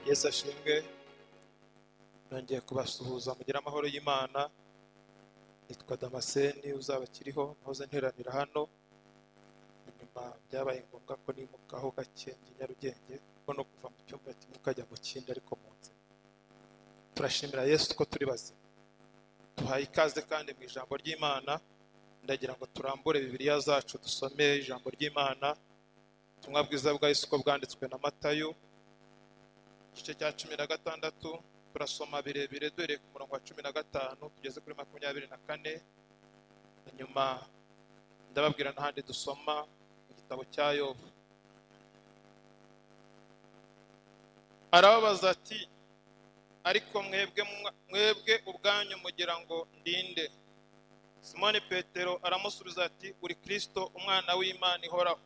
Yesu ashimwe. Nongeye kubasuhuza mugira amahoro y'Imana. Nitwa Damascene uzabakiriho nahoze nteranira hano. Nyuma byabaye ngombwa ko nimukaho gake Nyarugenge ko no kuva mu cyumba kimwe ukajya mu kindi ariko munsi. Turashimira Yesu ko turi bazima. Tuhaye ikaze kandi mu ijambo ry'Imana. Ndagira ngo turambure Bibiliya zacu dusome ijambo ry'Imana. Ubutumwa bwiza bwa Yesu ko bwanditswe na Matayo igice cya 16. Turasoma birebire dore ku murongo wa 15 tugeze kuri 24. Nyuma ndababwira n'ahandi dusoma mu gitabo cya Yobu. Arababaza ati, ariko mwebwe ubwanyu mugira ngo ndinde? Simoni Petero aramusubiza ati, uri Kristo umwana w'Imana ihoraho.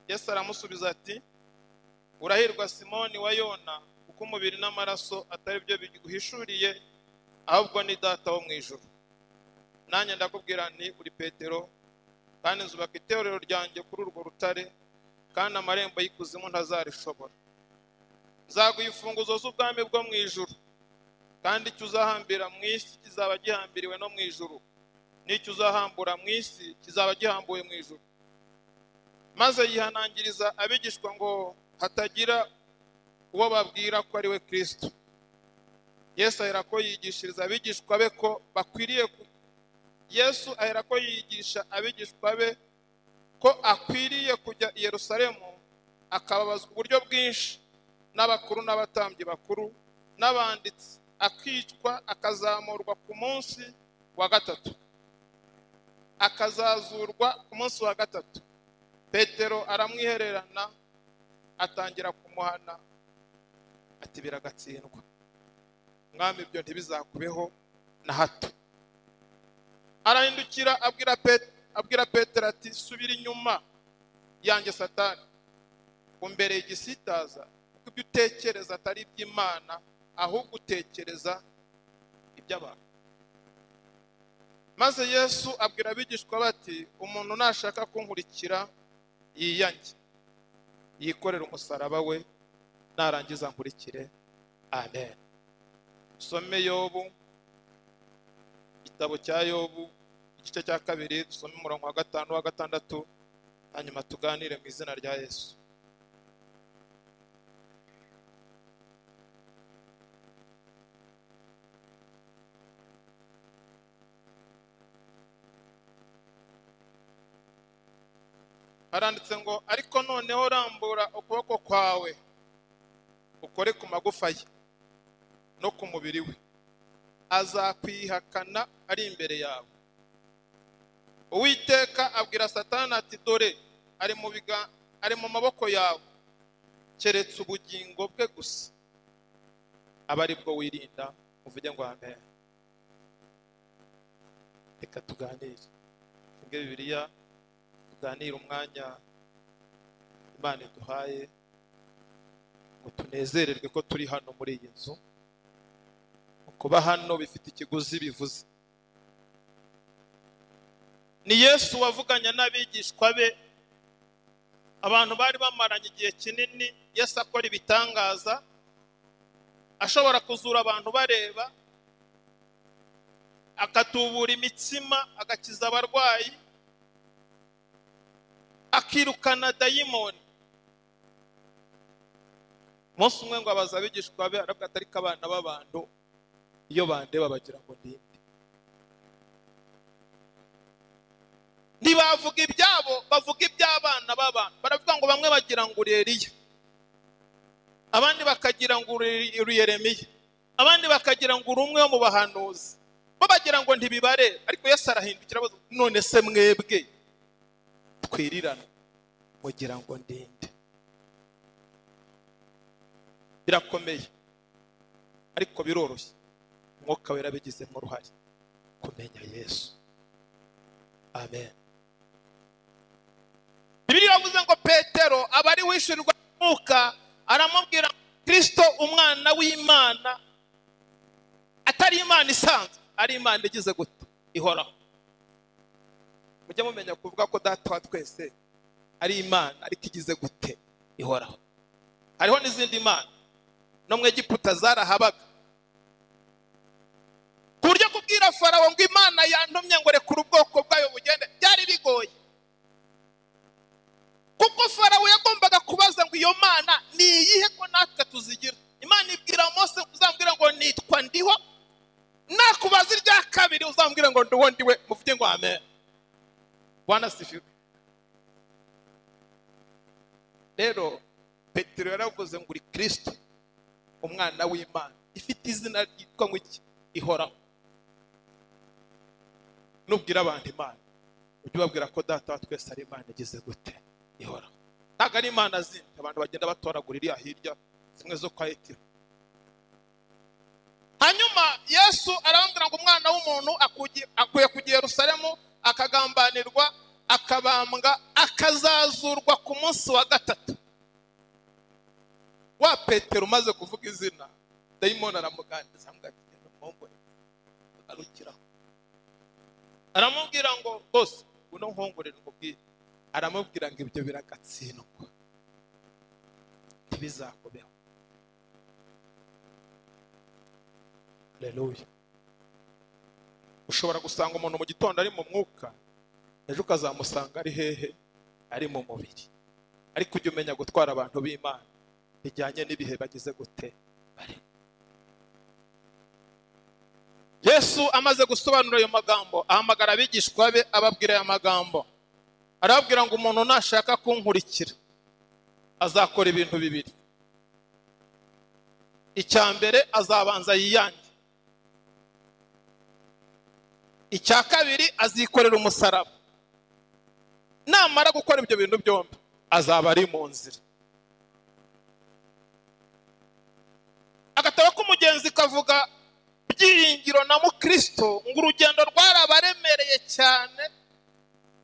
Yesu aramusubiza ati, urahirwa Simoni wa Yona, kuko umubiri n'amaraso atari byo biguhishuriye, ahubwo ni Data wo mu ijuru. Nanjye ndakubwira nti uri Petero, kandi nzubaka itorero ryanjye kuri urwo rutare, kandi amarembo y'ikuzimu ntazarishobora. Nzaguha imfunguzo z'ubwami bwo mu ijuru, kandi icyo uzahambira mu isi kizaba gihambiriwe no mu ijuru, n'icyo uzahambura mu isi kizaba gihambuwe mu ijuru. Maze yihanangiriza abigishwa ngo hatagira uwo babwira ko ari we Kristo. Yesu aherako yigisha abigishwa be ko akwiriye kujya i Yerusalemu, akababazwa uburyo bwinshi n'abakuru n'abatambyi bakuru n'abanditsi, akicwa, akazamurwa ku munsi wa gatatu, akazazurwa ku munsi wa gatatu. Petero aramwihererana, atangira kumuhana ati, biragatsindwa Mwami, ibyo ntibizakubeho na hato. Arahindukira abwira Petero ati, subira inyuma yanjye Satani, umbereye igisitaza, kuko ibyo utekereza atari iby'Imana, ahubwo utekereza iby'abantu. Maze Yesu abwira abigishwa bati, umuntu nashaka kunkurikira yiyange, yikorera umusaraba we, narangiza nkurikire. Amen. Dusome Yobu, igitabo cya Yobu igice cya 2, dusome umurongo wa 5 wa 6, hanyuma tuganire mu izina rya Yesu. Haranditse ngo, ariko noneho rambura ukuboko kwawe ukore ku magufa ye no ku mubiri we, azakwihakana ari imbere yawe. Uwiteka abwira Satani ati, dore ari mu maboko yawe, keretse ubugingo bwe gusa aba ari bwo wirinda. Uvuge ngo amen. Reka tuganire, tuvuge Bibiliya, tuganire umwanya Imana iduhaye ngo tunezererwe ko turi hano muri iyi nzu. Kuba hano bifite ikiguzi bivuze. Ni Yesu wavuganye n'abigishwa be, abantu bari bamaranye igihe kinini. Yesu akora ibitangaza, ashobora kuzura abantu bareba, akatubura imitsima, agakiza abarwayi, akirukana dayimoni. Umunsi umwe ngo abaza abigishwa be, aravuga ati, ariko abana b'abantu iyo bandeba bagira ngo ndinde. Ntibavuga ibyabo, bavuga iby'abana b'abantu. Baravuga ngo bamwe bagira ngo uri Eliya, abandi bakagira ngo uri Yeremiya, abandi bakagira ngo uri umwe wo mu bahanuzi. Bo bagira ngo ntibibare. Ariko Yesu arahindukira abaza, none se mwebwe twirirana mugira ngo ndinde? Birakomeye ariko biroroshye. Umwuka wera bigizemo uruhare kumenya Yesu. Amen. Bibiliya yavuze ngo Petero aba ari wishyurirwa umwuka, aramubwira Kristo umwana w'Imana atari Imana isanzwe, ari Imana igize gute? Ihoraho. Mujye mumenya kuvuga ko Data wa twese ari Imana ariko igize gute? Ihoraho. hariho n'izindi mana no mu Egiputa zarahabaga, ku buryo kubwira Farawo ngo Imana yantumye ngo rekura ubwoko bwayo bugende byari bigoye, kuko Farawo yagombaga kubaza ngo iyo mana ni iyihe ko natwe tuzigira. Imana ibwira Mose, uzambwira ngo nitwa ndiho, nakubaza irya kabiri uzambwira ngo ndiho ndiwe, muvuge ngo amen. Bwana sifiwe. Rero Petero yaravuze ngo uri Kristo, umwana w'Imana, ifite izina ryitwa ngo iki? Ihoraho. Nubwira abantu Imana, ujye ubabwira ko Data wa twese ari Imana igize gute? Ihoraho. Ntabwo ari imana zindi abantu bagenda batoragura iriya hirya zimwe zo kwa Etiro. Hanyuma Yesu arambwira ngo umwana w'umuntu akuye ku Yerusalemu, akagambanirwa, akabambwa, akazazurwa ku munsi wa gatatu. Wa Petero umaze kuvuga izina, dayimoni aramuganiriza ngo agende muhongore arukiraho. Aramubwira ngo bose uno nkongorere nkubwire. Aramubwira ngo ibyo biragatsindwa, ntibizakubeho. Haleluya. Ushobora gusanga umuntu mu gitondo ari mu mwuka, ejo ukazamusanga ari hehe? Ari mu mubiri. Ariko ujye umenya gutwara abantu b'Imana bijyanye n'ibihe bagize gute bari. Yesu amaze gusobanura ayo magambo, ahamagara abigishwa be ababwira aya magambo. Arababwira ngo umuntu nashaka kunkurikira azakora ibintu bibiri. Icya mbere azabanza yiyange, icya kabiri azikorera umusaraba. Namara gukora ibyo bintu byombi azaba ari mu nzira. Agatabo k'umugenzi kavuga Byiringiro na Mukristo ngo urugendo rwarabaremereye cyane,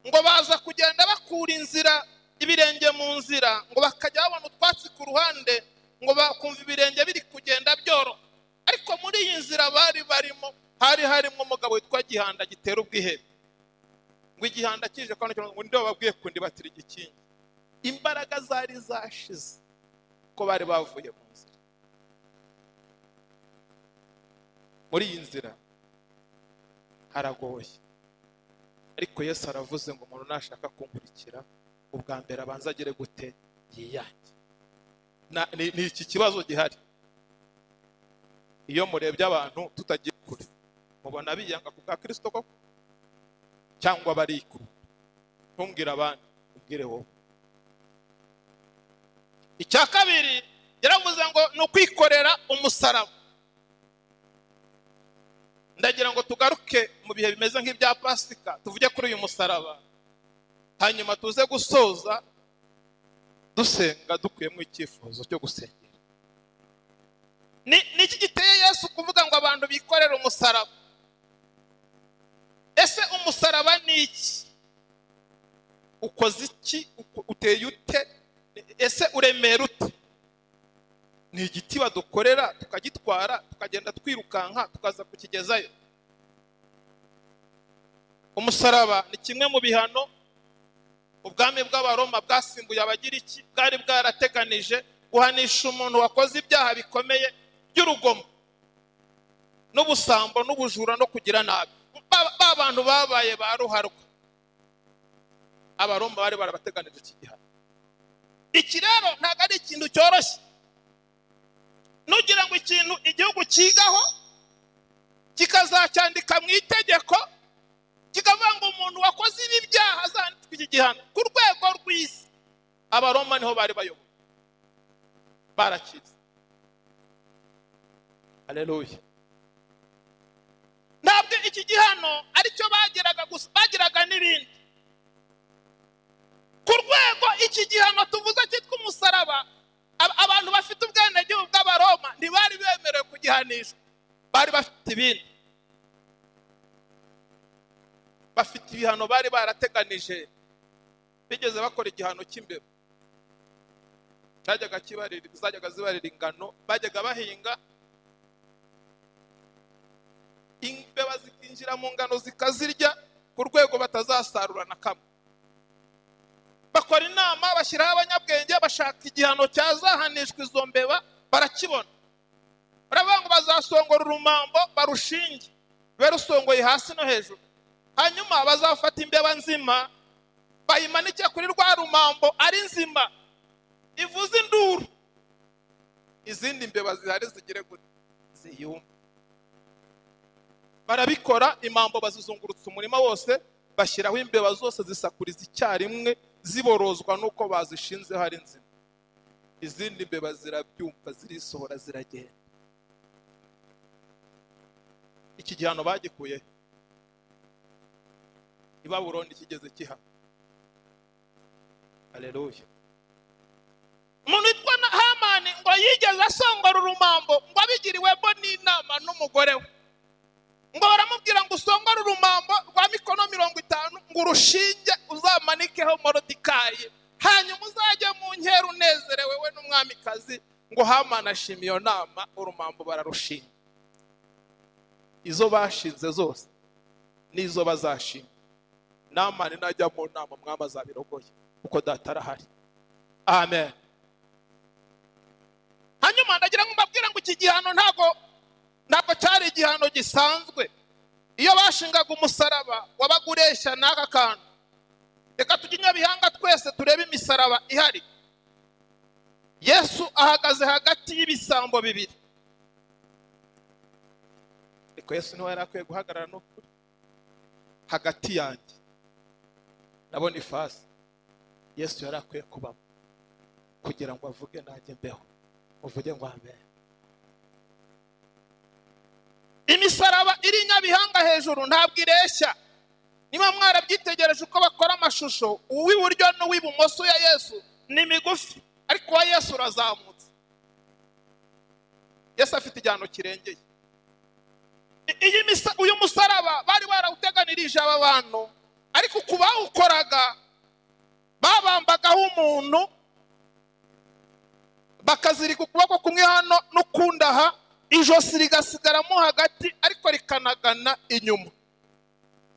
ngo baza kugenda bakura inzira ibirenge mu nzira, ngo bakajya babona utwatsi ku ruhande, ngo bakumva ibirenge biri kugenda byoro. Ariko muri iyi nzira bari barimo hari harimo umugabo witwa Gihanda gitera ubwihebe. Ngo igihanda kije kandi ngo ndi bababwiye kundi batira igikingi. Imbaraga zari zashize ko bari bavuye mu nzira. Muri iyi nzira haragoye, ariko Yesu aravuze ngo umuntu nashaka kunkurikira ubwa mbere abanza agere gute? Yiyange. Ni iki kibazo gihari. Iyo murebye abantu tutagiye kure, mubona biyanga ku bwa Kristo koko cyangwa barikuru? Ntumbwire abandi, ubwire wowe. Icya kabiri yaravuze ngo ni ukwikorera umusaraba. Ndagira ngo tugaruke mu bihe bimeze nk'ibya Pasika, tuvuge kuri uyu musaraba, hanyuma tuze gusoza dusenga dukuyemo icyifuzo cyo gusengera. Ni iki giteye Yesu kuvuga ngo abantu bikorere umusaraba? Ese umusaraba ni iki? Ukoze iki? Uteye ute? Ese uremera ute? Ni igiti badukorera tukagitwara tukagenda twirukanka tukaza kukigezayo. Umusaraba ni kimwe mu bihano ubwami bw'Abaroma bwasimbuye Abagiriki bwari bwarateganije guhanisha umuntu wakoze ibyaha bikomeye by'urugomo n'ubusambo n'ubujura no kugira nabi. Ba bantu babaye baruharwa, Abaroma bari barabateganije iki gihano. Iki rero ntabwo ari ikintu cyoroshye. Nugira ngo ikintu igihugu kigaho kikazacyandika mu itegeko kikavuga ngo umuntu wakoze ibi byaha azandikwa iki gihano ku rwego rw'isi, Abaroma niho bari bayoboye, barakize. Haleluya. Ntabwo iki gihano aricyo bagiraga gusa, bagiraga n'ibindi. Ku rwego iki gihano tuvuze cyitwa umusaraba, abantu bafite ubwenegihugu bw'Abaroma ntibari bemerewe kugihanishwa, bari bafite ibindi, bafite ibihano bari barateganije. Bigeze bakora igihano cy'imbeba, zajyaga zibarira ingano, bajyaga bahinga, imbeba zikinjira mu ngano zikazirya ku rwego batazasarura na kamwe. bakora inama, bashyiraho abanyabwenge, bashaka igihano cyazahanishwa izo mbeba, barakibona. Baravuga ngo bazasongora urumambo barushinge, barusongoye hasi no hejuru. Hanyuma bazafata imbeba nzima bayimanike kuri rwa rumambo ari nzima, ivuze induru. Izindi mbeba zihari zigire gute? Ziyumva. Barabikora, imambo bazizungurutsa umurima wose, bashyiraho imbeba zose zisakuriza icyarimwe, ziborozwa nuko bazishinze hari nzima. Izindi mbeba zirabyumva, zirisohora, ziragenda. Iki gihano bagikuye i Babuloni kigeze kihaba. Haleluya. Umuntu witwa Hamani ngo yigeze asongora urumambo, ngo abigiriwemo n'inama n'umugore we. Ngo baramubwira ngo usongore urumambo rwa mikono 50, ngo urushinge uzamanikeho Moridekayi, hanyuma uzajye mu nkera unezerewe we n'umwamikazi. Ngo Hamani ashima iyo nama, urumambo bararushinga. Izo bashinze zose nizo bazashima. Namani najya mu nama mwama zabirogoye uko data arahari. Amen. Hanyuma ndagira ngo mbabwira ngo iki gihano ntago cyari igihano gisanzwe. Iyo bashingaga umusaraba wabaguresha n'aka kantu. Reka tuginya bihanga twese turebe imisaraba ihari. Yesu ahagaze hagati y'ibisambo bibiri. Ariko Yesu niwe yari akwiye guhagarara no hagati yanjye nabona ifasi. Yesu yari akwiye kubamo kugira ngo avuge nanjye mbeho, uvuge ngo amen. Imisaraba iri Nyabihanga hejuru ntabwo ireshya. Niba mwarabyitegereje uko bakora amashusho, uw'iburyo n'uw'ibumoso ya Yesu ni migufi, ariko wa Yesu urazamutse. Yesu afite igihano kirengeye. Uyu musaraba bari barawuteganirije aba bantu, ariko kubawukoraga babambagaho umuntu, bakazirika ukuboko kumwe hano n'ukundi aha, ijosi rigasigaramo hagati ariko rikanagana inyuma,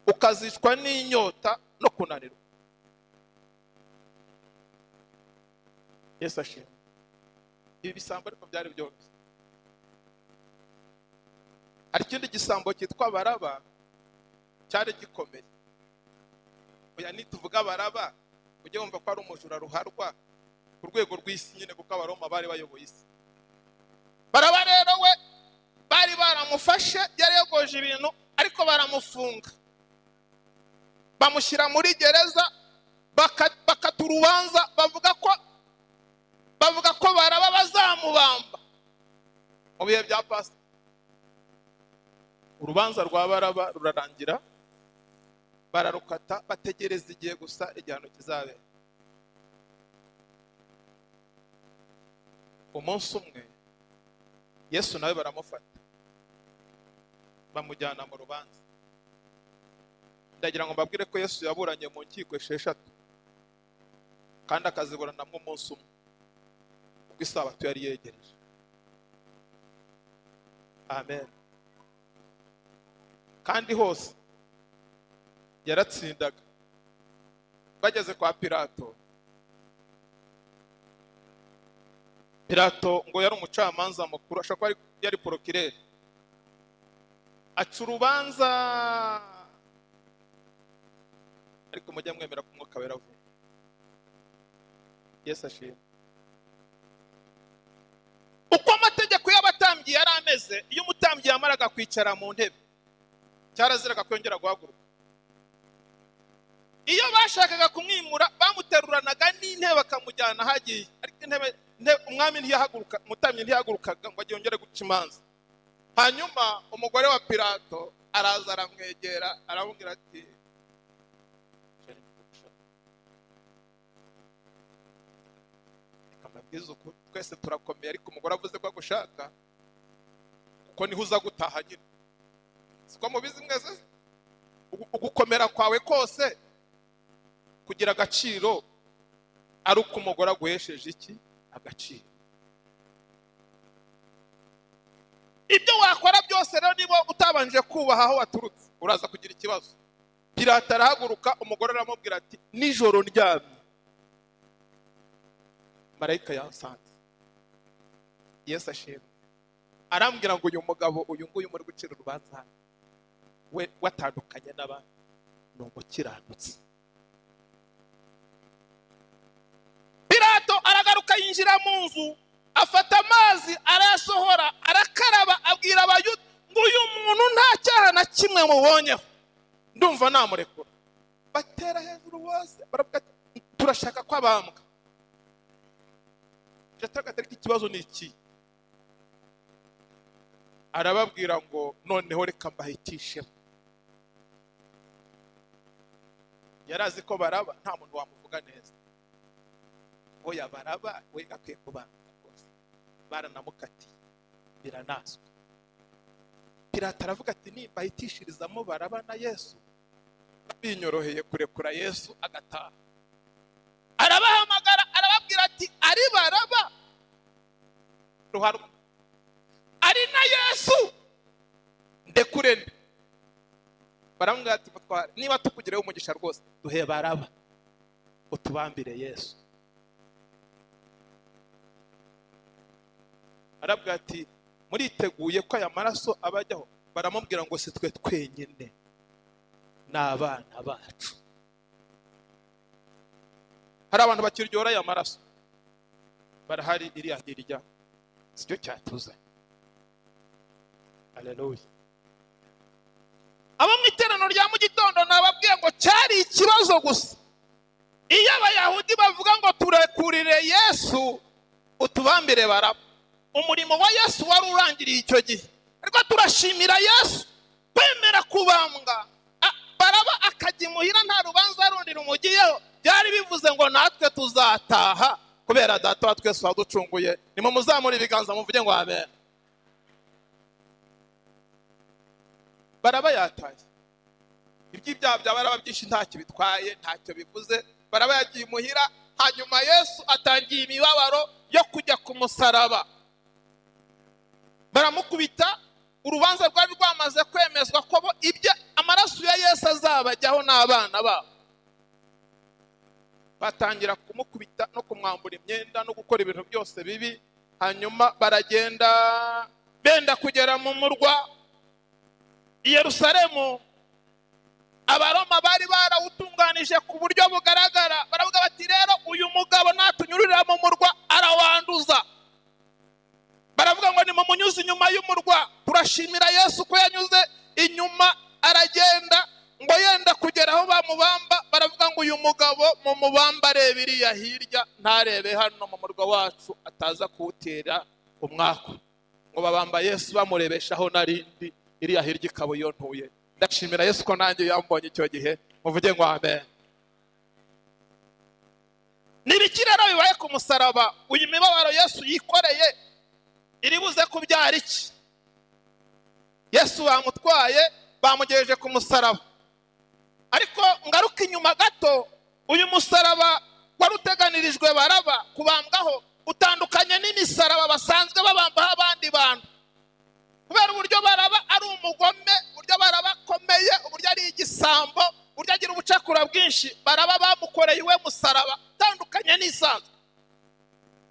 ukazicwa n'inyota no kunanirwa. Yesu ashimwe. Ibi bisambo ariko byari byoroshye. Hari ikindi gisambo cyitwa Baraba cyari gikomeye. Oya nituvuga Baraba ujye wumva ko ari umujura ruharwa ku rwego rw'isi nyine, kuko Abaroma bari bayoboye isi. Baraba rero we bari baramufashe, yari yagoje ibintu, ariko baramufunga, bamushyira muri gereza, bakata urubanza, bavuga ko Baraba bazamubamba. Mu bihe bya Pasika urubanza rwa Baraba rurarangira, bararukata, bategereza igihe gusa igihano kizabera. Umunsi umwe Yesu nawe baramufata, bamujyana mu rubanza. Ndagira ngo mbabwire ko Yesu yaburanye mu nkiko 6, kandi akaziburanamo umunsi umwe, ubwo isabato yari yegereje. Amen. Kandi hose yaratsindaga. Bageze kwa Pilato, Pilato ngo yari umucamanza mukuru, ashaka ko yari porokireri, aca urubanza, ariko mujye mwemera ko Umwuka Wera avuga. Yesu ashimwe. Uko amategeko y'abatambyi yari ameze, iyo umutambyi yamaraga kwicara mu ntebe cyaraziraga kwongera guhaguruka. Iyo bashakaga kumwimura bamuteruranaga n'intebe bakamujyana hagiye, ariko intebe umwami ntiyahaguruka, umutambyi ntiyahagurukaga ngo agiyongere guca imanza. Hanyuma umugore wa Pilato araza aramwegera, aramubwira ati twese turakomeye, ariko umugore avuze ko agushaka, kuko niho uza gutaha nyine. Siko mubizi mwese, ugukomera kwawe kose kugira agaciro ari uko umugore aguhesheje iki? Agaciro. Ibyo wakora byose rero niba utabanje kubaha aho waturutse, uraza kugira ikibazo. Pilato arahaguruka, umugore aramubwira ati nijoro ndyamye marayika yansanze. Yesu ashimwe. Arambwira ngo uyu mugabo uyu nguyu muri gucira urubanza we watandukanye n'abandi ni umukiranutsi. Pilato aragaruka yinjira mu nzu, afata amazi arayasohora, arakaraba, abwira abayuda ngo uyu muntu nta cyaha na kimwe mubonyeho, ndumva namurekura. Batera hejuru bose baravuga turashaka ko abambwa. Jatagatari ikibazo ni iki? Arababwira ngo noneho reka mbahitishe. Yarazi ko Baraba nta muntu wamuvuga neza. Oya Baraba we gakwiye kubanga rwose. Baranamukatiye biranaswa. Pilato aravuga ati nimbahitishirizamo Baraba na Yesu binyoroheye kurekura Yesu agataha. Arabahamagara arababwira ati ari Baraba ruharwa, ari na Yesu ndekurende. Baramubwira ati mutware niba tukugireho umugisha rwose duhe Baraba utubambire Yesu. Arabwira ati muriteguye ko aya maraso abajyaho? Baramubwira ngo si twe twenyine n'abana bacu. Hari abantu bakiryohera aya maraso, barahari iriya hirya, sicyo cyatuzanye. Haleluya. Abo mu iterano rya mu gitondo nababwiye ngo cyari ikibazo gusa. Iyo abayahudi bavuga ngo turekurire Yesu utubambire Baraba, umurimo wa Yesu wari urangiriye icyo gihe. Ariko turashimira Yesu kwemera kubambwa, Baraba akajya imuhira nta rubanza rundi rumugiyeho. Byari bivuze ngo natwe tuzataha kubera data wa twese waducunguye. Nimwe muzamura ibiganza muvuge ngo amen. Baraba yataye. Iby'ibyaha bya Baraba byinshi ntacyo bitwaye, ntacyo bivuze. Baraba yagiye imuhira, hanyuma Yesu atangiye imibabaro yo kujya ku musaraba. Baramukubita, urubanza rwari rwamaze kwemezwa ko ibyo amaraso ya Yesu azabajyaho n'abana babo. Batangira kumukubita no kumwambura imyenda no gukora ibintu byose bibi. Hanyuma baragenda benda kugera mu murwa i Yerusalemu. Abaroma bari barawutunganije ku buryo bugaragara. Baravuga bati rero uyu mugabo natunyurira mu murwa arawanduza. Baravuga ngo ni mu munyuze inyuma y'umurwa. Turashimira Yesu ko yanyuze inyuma, aragenda ngo yenda kugera aho bamubamba. Baravuga ngo uyu mugabo mu mubamba areba iriya hirya, ntarebe hano mu murwa wacu ataza kuwutera umwaka. Ngo babamba Yesu bamurebeshaho narindi, iriya hirya ikaba iyo ntuye. Ndashimira Yesu ko nanjye yambonye icyo gihe, muvuge ngo amen. Nibiki rero bibaye ku musaraba? Uyu mibabaro Yesu yikoreye iri buze kubyara iki? Yesu bamutwaye bamugejeje ku musaraba. Ariko ngaruka inyuma gato, uyu musaraba wari uteganirijwe Baraba kubambwaho utandukanye n'imisaraba basanzwe babambaho abandi bantu. Kubera uburyo Baraba ari umugome, uburyo Baraba akomeye, uburyo ari igisambo, uburyo agira ubucakura bwinshi, Baraba bamukoreye iwe musaraba utandukanye n'isanzwe.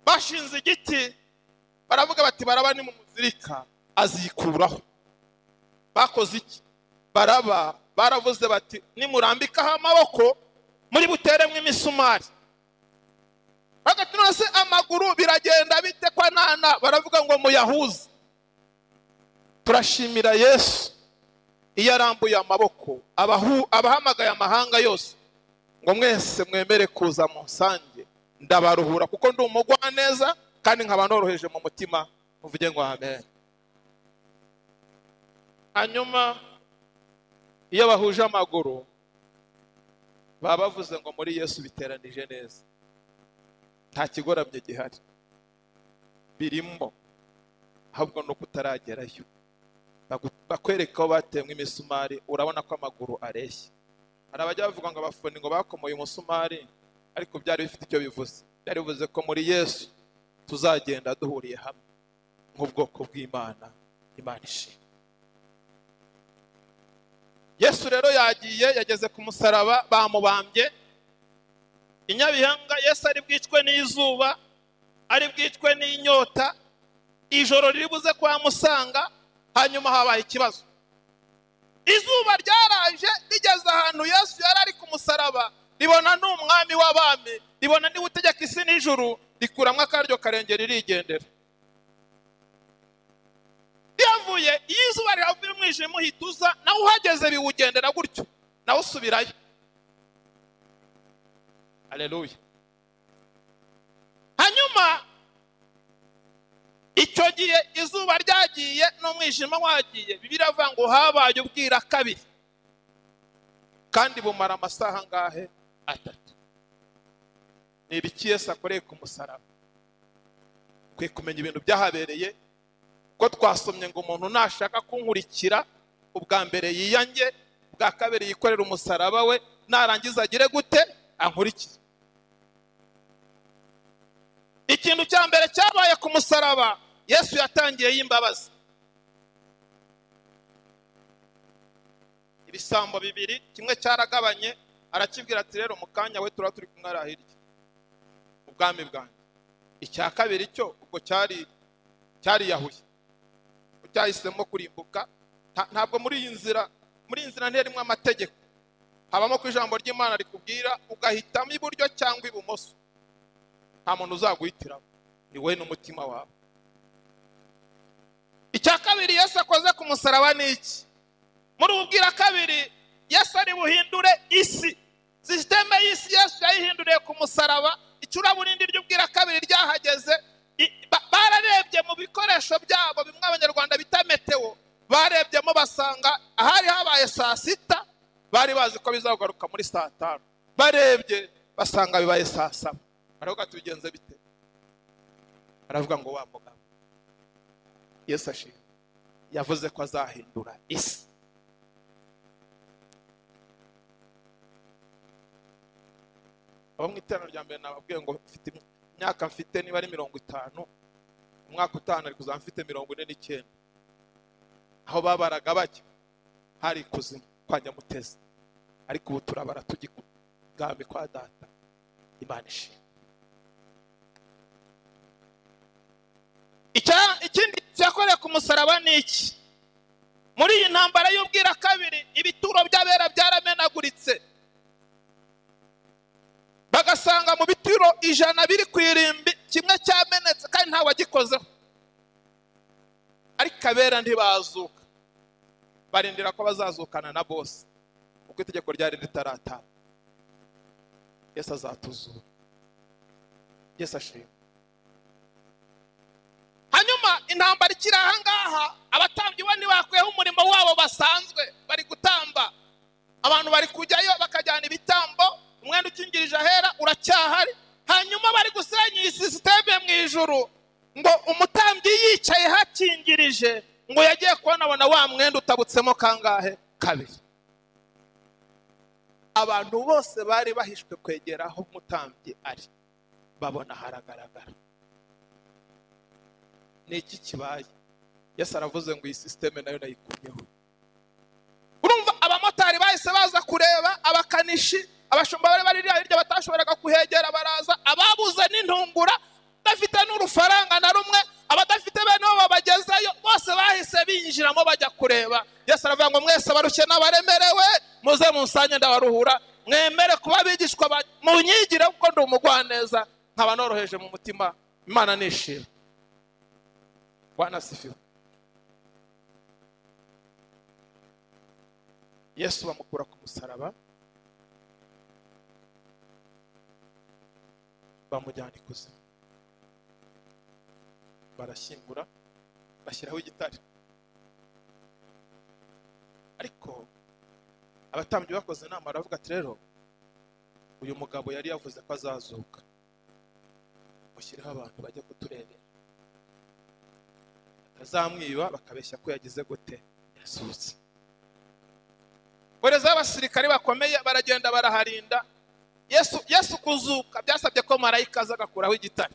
Bashinze igiti, baravuga bati Baraba ni mu muzirika azikuraho. Bakoze iki? Baraba baravuze bati nimurambikaho amaboko muri buteremwe imisumari. Hagati nose amaguru biragenda bite kwa nana? Baravuga ngo muyahuze. Turashimira Yesu iyo arambuye amaboko abahamagaye amahanga yose ngo mwese mwemere kuza mu nsange ndabaruhura kuko ndi umugwa neza kandi nkaba noroheje mu mutima. Muvuge ngo amen. Hanyuma iyo bahuje amaguru baba bavuze ngo muri Yesu biteranije neza, nta kigoramye gihari birimo, ahubwo no kutaragerayo. Bakwereka aho batemwe imisumari, urabona ko amaguru areshya. Hari abajya bavuga ngo abafuni ngo bakomoye umusumari, ariko byari bifite icyo bivuze. Byari bivuze ko muri Yesu tuzagenda duhuriye hamwe nk'ubwoko bw'Imana, Imana ishimwe. Yesu rero yagiye, yageze ku musaraba, bamubambye. Inyabihanga Yesu ari bwicwe n'izuba, ari bwicwe n'inyota, ijoro riribuze kwa musanga, hanyuma habaye ikibazo. Izuba ryaraje rigeze ahantu Yesu yari ari ku musaraba, ribona n'umwami w'abami, ribona niwe utegeka isi n'ijuru, rikuramwo akaryo karengera ririgendera. Yavuye izuba riravuye, umwijima uhituza, nawe uhageze biwugendera gutyo, nawe usubirayo. Haleluya. Hanyuma icyo gihe izuba ryagiye n'umwijima wagiye, Bibiliya ivuga ngo habaye ubwira kabiri, kandi bumara amasaha angahe? 3. Ni ibiki Yesu akoreye ku musaraba? Kwe kumenya ibintu byahabereye, ko twasomye ngo umuntu nashaka kunkurikira, ubwa mbere yiyange, ubwa kabiri yikorera umusaraba we, narangiza agire gute? Ankurikire. Ikintu cya mbere cyabaye ku musaraba, Yesu yatangiye y'imbabazi. Ibisambo bibiri, kimwe cyaragabanye, arakibwira ati rero mukanya we turi kumwe arahirye ubwami bwanjye. Icya kabiri cyo ubwo cyari yahuye, cyahisemo kurimbuka. Ntabwo muri iyi nzira nterimo amategeko, habamo ko ijambo ry'Imana rikubwira ugahitamo iburyo cyangwa ibumoso. Nta muntu uzaguhitira, ni we n'umutima wawe. Icya kabiri Yesu akoze ku musaraba ni iki? Muri ubwira kabiri, Yesu ari buhindure isi. Systeme y'isi Yesu yayihinduriye ku musaraba. Icuraburindi ry'ubwira kabiri ryahageze, bararebye mu bikoresho byabo bimwe abanyarwanda bita meteo, barebyemo basanga ahari habaye saa 6, bari bazi ko bizagaruka muri saa 5. Barebye basanga bibaye saa 7. Aravuga ati bigenze bite? Aravuga ngo wa mugabo Yesu ashimwe, yavuze ko azahindura isi. Abo mu iterano rya mbere nababwiye ngo mfite imyaka mfite niba ari 50, umwaka utanu ari kuzaba mfite 49. Aho babaraga bajya hari kuzimu kwa Nyamutezi, ariko ubu turabara tugikubwami kwa data. Imana ishimwe. Ikindi cyakoreye ku musaraba ni iki? Muri iyi ntambara y'ubwira kabiri, ibituro by'abera byaramenaguritse, bagasanga mu bituro 100 biri ku irimbi, kimwe cyamenetse kandi nta wagikozeho. Ariko abera ntibazuka, barindira ko bazazukana na bose, uko itegeko ryari ritarataba. Yesu azatuzura. Yesu ashimwe. Hanyuma intambara ikiri aha ngaha, abatambyi bandi bakuyeho umurimo wabo basanzwe, bari gutamba. Abantu bari kujyayo bakajyana ibitambo, umwenda ukingirije ahera uracyahari. Hanyuma bari gusenya iyi systeme mu ijuru, ngo umutambyi yicaye hakingirije, ngo yagiye kubona wa mwenda utabutsemo kangahe? 2. Abantu bose bari bahishwe kwegera aho umutambyi ari, babona haragaragara. Ni iki kibaye? Yesu aravuze ngo iyi systeme nayo nayikuyeho. Urumva abamotari bahise baza kureba, abakanishi, abashumba bari baririya hirya batashoboraga kuhegera baraza, ababuze n'intungura, bafite n'urufaranga na rumwe, abadafite bene bo babagezayo, bose bahise binjiramo bajya kureba. Yesu aravuga ngo mwese barushye n'abaremerewe, muze munsange ndabaruhura, mwemere kuba bigishwa munyigire kuko ndi umugwaneza, nkaba noroheje mu mutima. Imana nishimye. Bwana asifiwe. Yesu bamukura ku musaraba, bamujyana ikuzimu, barashyingura, bashyiraho igitare. Ariko abatambyi bakoze inama, baravuga ati rero uyu mugabo yari yavuze ko azazuka, mushyiraho abantu bajya kuturebera, bazamwiba bakabeshya ko yagize gute? Yazutse. Boreza abasirikare bakomeye baragenda baraharinda. Yesu kuzuka byasabye ko marayika aza agakuraho igitare.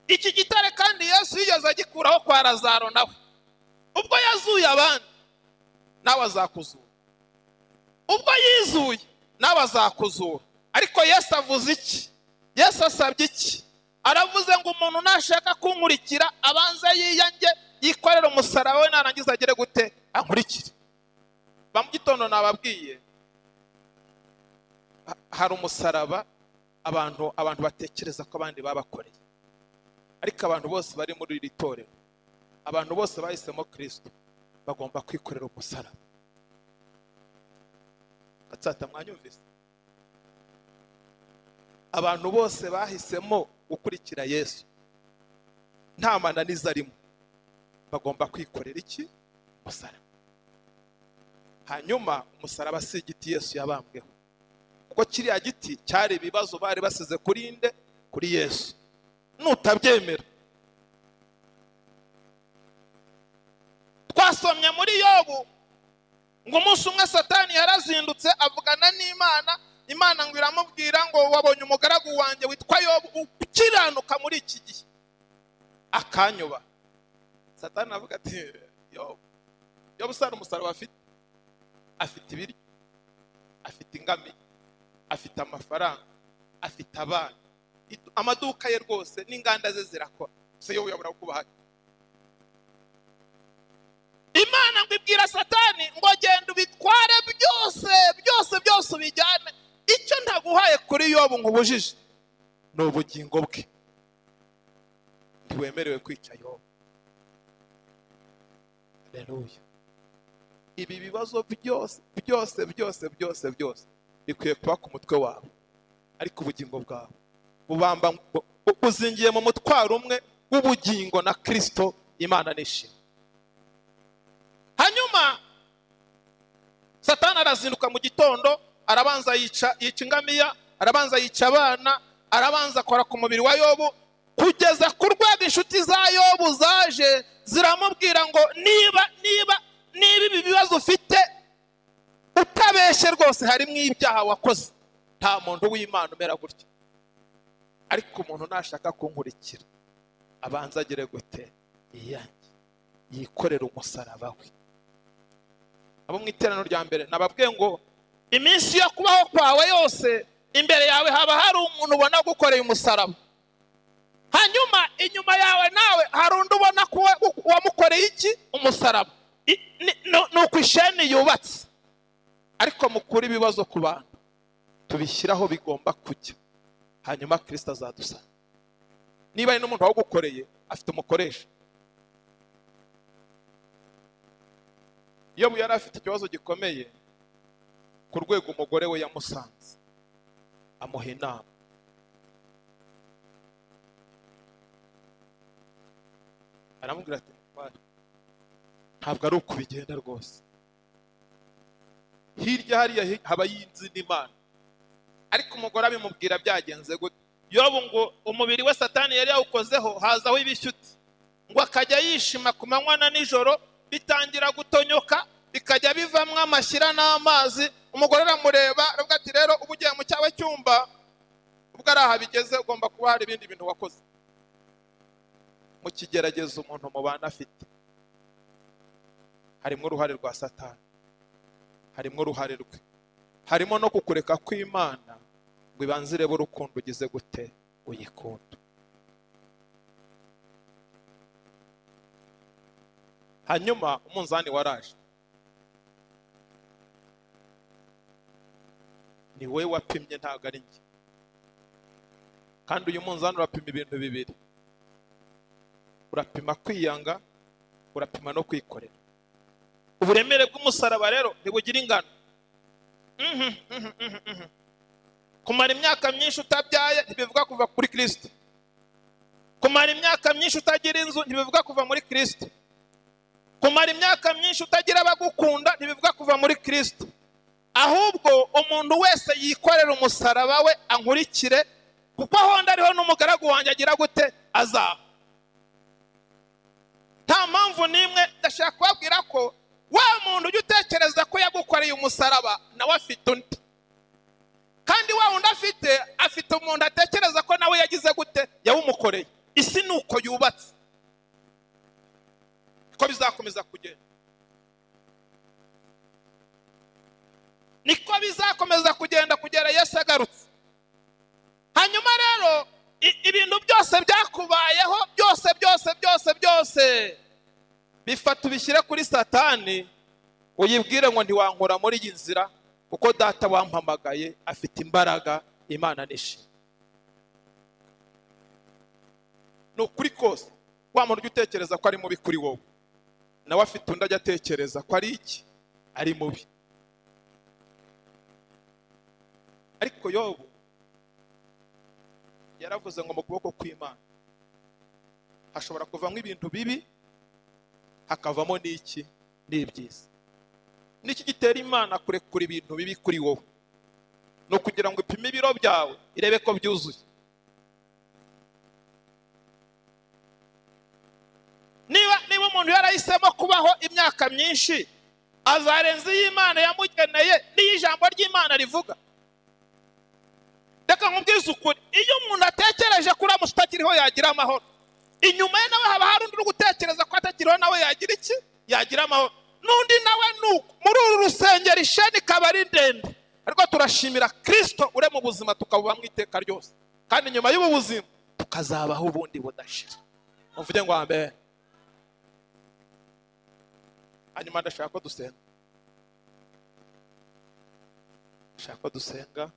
Iki gitare kandi Yesu yigeze agikuraho kwa Lazaro nawe. Ubwo yazuye abandi, nawe azakuzura. Ubwo yizuye, nawe azakuzura. Ariko Yesu avuze iki? Yesu asabye iki? aravuze ngo umuntu nashaka kunkurikira abanza yiyange yikorera umusaraba we, narangiza agere gute ankurikire. Ba mu gitondo nababwiye hari umusaraba abantu batekereza ko abandi babakoreye, ariko abantu bose bari muri iri torero, abantu bose bahisemo Kristo bagomba kwikorera umusaraba. Gatsata mwanyumvise? Abantu bose bahisemo gukurikira Yesu nta mananiza arimo, bagomba kwikorera iki? Umusaraba. Hanyuma umusaraba si igiti Yesu yabambweho, kuko kiriya giti cyari ibibazo bari basize kuri nde? Kuri Yesu. Nutabyemera, twasomye muri Yobu ngo umunsi umwe Satani yarazindutse avugana n'Imana, Imana ngo iramubwira ngo wabonye umugaragu wanjye witwa Yobu ukiranuka muri iki gihe akanyuba. Satani avuga ati Yobu sara umusaraba afite ibiryo, afite ingamiya, afite amafaranga, afite abana, amaduka ye rwose n'inganda ze zirakora, se Yobu yabura kubaha. Imana ngo ibwira Satani ngo genda ubitware byose ubijyane, icyo ntaguhaye kuri Yobu nkubujije ni ubugingo bwe, ntiwemerewe kwica Yobu. Haleluya. Ibi bibazo byose bikwiye kuba ku mutwe wawe, ariko ubugingo bwawe bubamba uzingiye mu mutwaro umwe w'ubugingo na Kristo. Imana nishimye. Hanyuma Satani arazinduka mu gitondo, arabanza yica ingamiya, arabanza yica abana, arabanza akora ku mubiri wa Yobu, kugeza ku rwego inshuti za Yobu zaje ziramubwira ngo niba ibi bibazo ufite utabeshye rwose harimo ibyaha wakoze, nta muntu w'Imana umera gutya. Ariko umuntu nashaka kunkurikira abanza agere gute? Iyange yikorera umusaraba we. Abo mu iterano rya mbere nababwiye ngo iminsi yo kubaho kwawe yose imbere yawe haba hari umuntu ubona gukoreye umusaraba, hanyuma inyuma yawe nawe hari undi ubona ko wamukoreye iki? Umusaraba. Nuko isheni yubatse. Ariko mukura ibibazo ku bantu, tubishyiraho bigomba kujya, hanyuma Kristo azadusana. Niba ari n'umuntu wagukoreye afite umukoresha. Yobu yari afite ikibazo gikomeye ku rwego umugore we yamusanze amuha inama. Aramubwira ati ntabwo ari uko bigenda rwose, hirya hariya haba yinzi n'Imana. Ariko umugore abimubwira byagenze gute? Yobu ngo umubiri we Satani yari yawukozeho hazaho ibishyuti, ngo akajya yishima ku manywa na nijoro, bitangira gutonyoka bikajya bivamwo amashyira n'amazi. Umugore aramureba aravuga ati rero ubu ugiye mu cyawe cyumba, ubwo ari aha bigeze ugomba kuba hari ibindi bintu wakoze. Mu kigerageza umuntu mu bana afite harimo uruhare rwa Satani, harimo uruhare rwe, harimo no kukureka kw'Imana ngo ibanze irebe urukundo ugize gute? Uyikunda. Hanyuma umunzani waraje, ni we wapimye ntabwo ari njye. Kandi uyu munzani urapima ibintu bibiri, urapima kwiyanga, urapima no kwikorera. Uburemere bw'umusaraba rero ntibugira ingano. Kumara imyaka myinshi utabyaye ntibivuga kuva kuri Kristo. Kumara imyaka myinshi utagira inzu ntibivuga kuva muri Kristo. Kumara imyaka myinshi utagira abagukunda ntibivuga kuva muri Kristo. Ahubwo umuntu wese yikorera umusaraba we ankurikire, kuko aho ndariho n'umugaragu wanjye agira gute? Azaba. Nta mpamvu n'imwe ndashaka kubabwira ko wa muntu ujya utekereza ko yagukoreye umusaraba nawe afite undi, kandi wa wundi afite umuntu atekereza ko nawe yagize gute? Yawumukoreye. Isi nuko yubatse, ko bizakomeza kugenda, niko bizakomeza kugenda kugera Yesu agarutse. Hanyuma rero ibintu byose byakubayeho byose bifata ubishyire kuri Satani, uyibwire ngo ntiwankura muri iyi nzira kuko data wampamagaye afite imbaraga. Imana nishimwe. Nukuri kose wa muntu utekereza ko ari mubi kuri wowe, nawe afite undi ajya atekereza ko ari iki, ari mubi. Ariko Yobu yaravuze ngo mu kuboko kw'Imana hashobora kuvamo ibintu bibi, hakavamo n'iki, n'ibyiza. Niki gitera Imana kurekura ibintu bibi kuri wowe? No kugira ngo ipime ibiro byawe irebe ko byuzuye. Niba umuntu yarahisemo kubaho imyaka myinshi, azarenza y'Imana yamugeneye n'ijambo ry'Imana rivuga. Reka nkubwize ukuri, iyo umuntu atekereje kuri amustakiriho yagira amahoro, inyuma ye nawe haba hari undi uri gutekereza ko atakiriho nawe yagira iki, yagira amahoro. N'undi nawe nuko muri uru rusengero isheni ikaba ari ndende, ariko turashimira Kristo ure mu buzima tukabuba mu iteka ryose, kandi nyuma y'ubu buzima tukazabaho ubundi budashira. Muvuge ngo amen. Hanyuma ndashaka ko dusenga. Ndashaka ko dusenga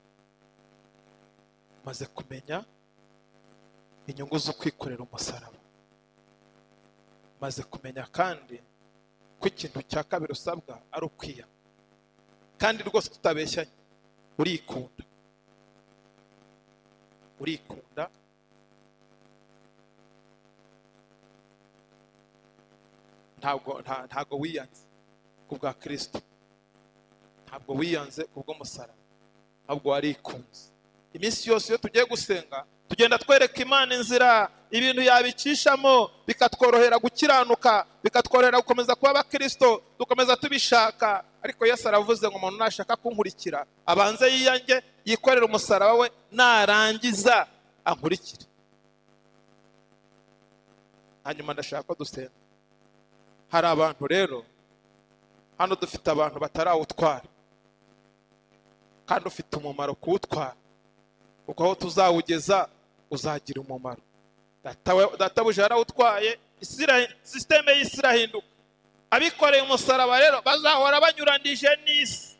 maze kumenya inyungu zo kwikorera umusaraba, maze kumenya kandi ko ikintu cya kabiri usabwa ari ukwiya, kandi rwose tutabeshyanye, urikunda. Ntabwo wiyanze kubwa Kristo, ntabwo wiyanze kubw'umusaraba, ahubwo warikunze. Iminsi yose iyo tugiye gusenga tugenda twereka Imana inzira ibintu yabicishamo, bikatworohera gukiranuka, bikatworohera gukomeza kuba abakristo, dukomeza tubishaka. Ariko Yesu aravuze ngo umuntu nashaka kunkurikira abanze yiyange, yikorera umusaraba we, narangiza ankurikire. Hanyuma ndashaka ko dusenga. Hari abantu rero hano, dufite abantu batarawutwara, kandi ufite umumaro kuwutwara, kuko aho tuzawugeza uzagira umumaro. Databuja yarawutwaye, sisiteme y'isi irahinduka. Abikoreye umusaraba rero bazahora banyuranije n'isi.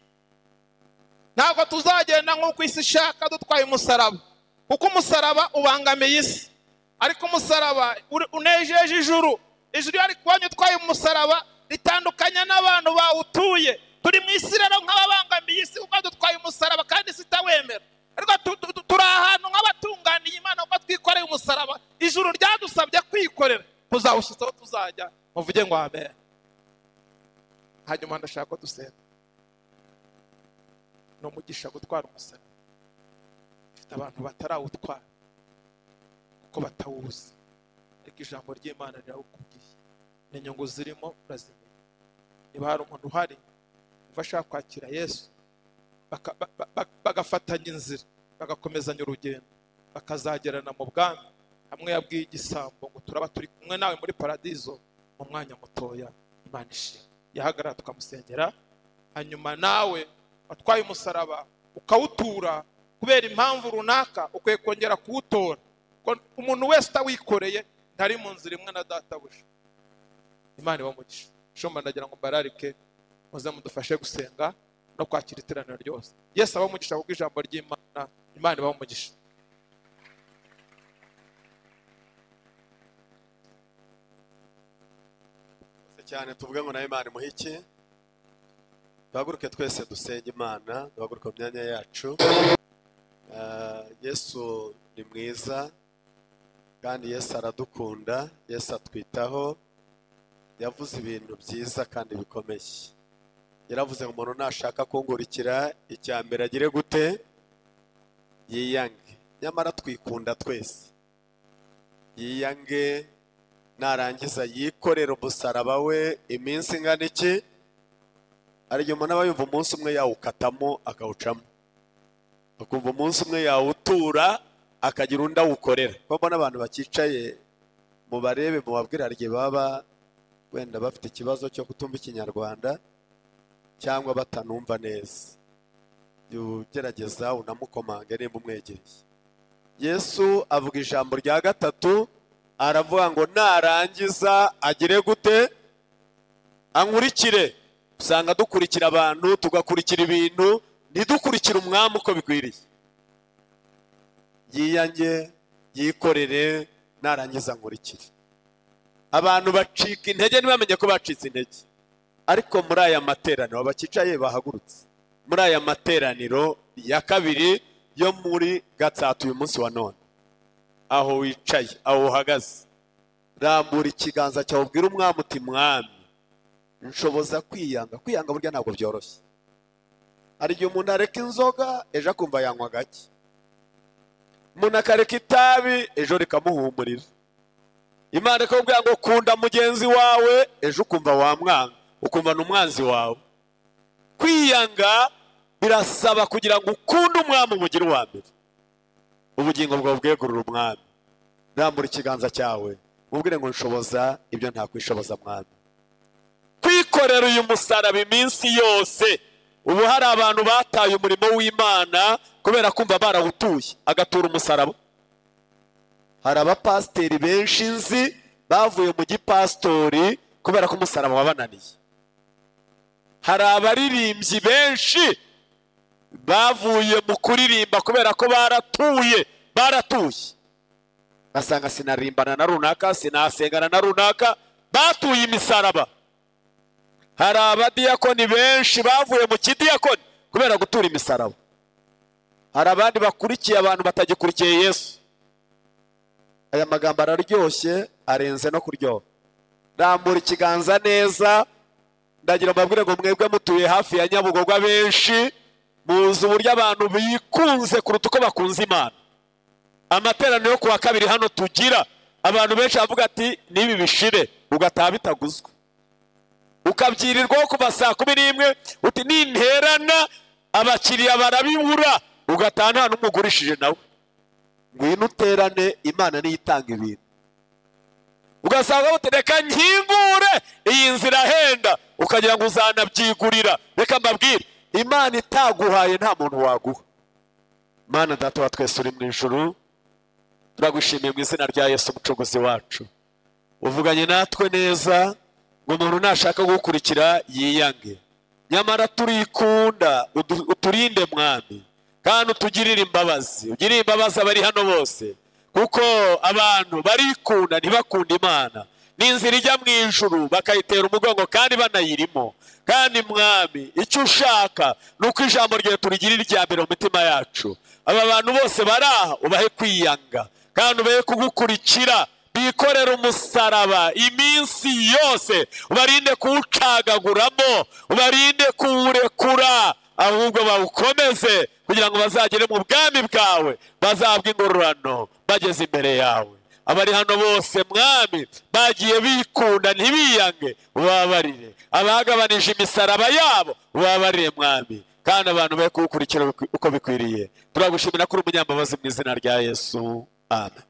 Ntabwo tuzagenda nk'uko isi ishaka dutwaye umusaraba, kuko umusaraba ubangamiye isi, ariko umusaraba unejeje ijuru. Ijuru yari kubonye utwaye umusaraba ritandukanya n'abantu bawutuye. Turi mu isi rero nk'ababangamiye isi kuko dutwaye umusaraba kandi isi itawemera. Ariko turi ahantu nk'abatunganiye Imana kuko twikoreye umusaraba. Ijuru ryadusabye kwikorera, tuzawushyizeho tuzajya. Muvuge ngo amen. Hanyuma ndashaka ko dusenga. Ni umugisha gutwara umusaraba. Ufite abantu batarawutwara kuko batawuzi, ariko ijambo ry'Imana rirawukubwiye, n'inyungu zirimo urazimenya. Niba hari umuntu uhari uva ashaka kwakira Yesu, bagafatanya inzira, bagakomezanya urugendo, bakazagerana mu bwami, hamwe yabwiye igisambo ngo turaba turi kumwe nawe muri paradizo mu mwanya mutoya. Imana ishimwe. Yahagarara tukamusengera. Hanyuma nawe watwaye umusaraba ukawutura kubera impamvu runaka, ukwiye kongera kuwutora. Umuntu wese utawikoreye ntari mu nzira imwe na Databuja. Imana ibamugisha. Shomba ndagira ngo mbararike muze mudufashe gusenga no kwakira iteraniro ryose. Yesu abamugisha kubwo ijambo ry'Imana. Imana ibamugisha. cyane tuvuge ngo na Imana imuhiki. Duhaguruke twese dusenge Imana, duhaguruke mu myanya yacu. Yesu ni mwiza kandi Yesu aradukunda, Yesu atwitaho. Yavuze ibintu byiza kandi bikomeye. Yaravuze ngo umuntu nashaka kungurikira, icya mbere agire gute? Yiyange. Nyamara twikunda twese. Yiyange, narangiza yikorera umusaraba we iminsi ingana iki? Ariko umuntu aba yumva umunsi umwe yawukatamo akawucamo, akumva umunsi umwe yawutura akagira undi awukorera. Kuko n'abantu bakicaye mu barebe mu babwira rye baba wenda bafite ikibazo cyo kutumva Ikinyarwanda cyangwa batanumva neza, ugerageza unamukomange nimba umwegereye. Yesu avuga ijambo rya gatatu, aravuga ngo narangiza agire gute? Ankurikire. Usanga dukurikira abantu, tugakurikira ibintu, ntidukurikire umwami uko bikwiriye. Yiyange, yikorere, narangiza ankurikire. Abantu bacika intege ntibamenye ko bacitse intege. Ariko muri aya materaniro abakicaye bahagurutse. Muri aya materaniro ya kabiri yo muri Gatsata uyu munsi wa none, aho wicaye, aho uhagaze, rambura ikiganza cyawe ubwira umwami uti mwami, nshoboza kwiyanga. Kwiyanga burya ntabwo byoroshye. Hari igihe umuntu areka inzoga ejo akumva yanywa gake, umuntu akareka itabi ejo rikamuhumurira. Imana ikakubwira ngo kunda mugenzi wawe, ejo ukumva wamwanga, ukumva n'umwanzi wawe. Kwiyanga birasaba kugira ngo ukunde umwami umugire uwa mbere, ubugingo bwawe bwegurire umwami. Rambura ikiganza cyawe mubwire ngo nshoboza ibyo ntakwishoboza mwami. Kwikorera uyu musaraba iminsi yose. Ubu hari abantu bataye umurimo w'Imana kubera kumva barawutuye, agatura umusaraba. Hari abapasiteri benshi nzi bavuye mu gipastori kubera ko umusaraba wabananiye. Hari abaririmbyi benshi bavuye mu kuririmba kubera ko baratuye. Basanga sinarimbana na runaka, sinasengana na runaka, batuye imisaraba. Hari abadiyakoni benshi bavuye mu kidiyakoni kubera gutura imisaraba. Hari abandi bakurikiye abantu batagikurikiye Yesu. Aya magambo araryoshye, arenze no kuryoha. Rambura ikiganza neza, ndagira mbabwire ngo mwebwe mutuye hafi ya Nyabugogo benshi, muzi uburyo abantu bikunze kuruta uko bakunze Imana. Amateraniro yo kuwa kabiri hano tugira, abantu benshi bavuga ati nibi bishire, ugataha bitaguzwe. Ukabyirirwaho kuva saa 11, uti ninterana abakiriya barabibura, ugataha nta n'umugurishije nawe. Ngwino uterane, Imana niyo itanga ibintu. Ugasanga utereka nkingure, iyi nzira henda, ukagira ngo uzanabyigurira. Reka mbabwire, Imana itaguhaye nta muntu waguha. Mana Data wa twese uri mu ijuru, turagushimiye mu izina rya Yesu umucunguzi wacu. Uvuganye natwe neza, ngo umuntu nashaka gukurikira yiyange. Nyamara turikunda, uturinde mwami, kandi utugirire imbabazi. Ugirire imbabazi abari hano bose, kuko abantu barikunda ntibakunda Imana. N'inzira ijya mu ijuru bakayitera umugongo kandi banayirimo. Kandi mwami, icyo ushaka nuko ijambo ryawe turigirira irya mbere mu mitima yacu. Aba bantu bose baraha ubahe kwiyanga, kandi ubahe kugukurikira. Bikorera umusaraba iminsi yose, ubarinde kuwucagaguramo, ubarinde kuwurekura, ahubwo bawukomeze kugira ngo bazagere mu bwami bwawe, bazabwe ingororano bageze imbere yawe. Abari hano bose mwami bagiye bikunda ntibiyange, ubabarire. Abagabanije imisaraba yabo ubabarire mwami, kandi abantu baye kuwukurikira uko bikwiriye. Turagushimira kuri umunyambabazi mu izina rya Yesu, amen.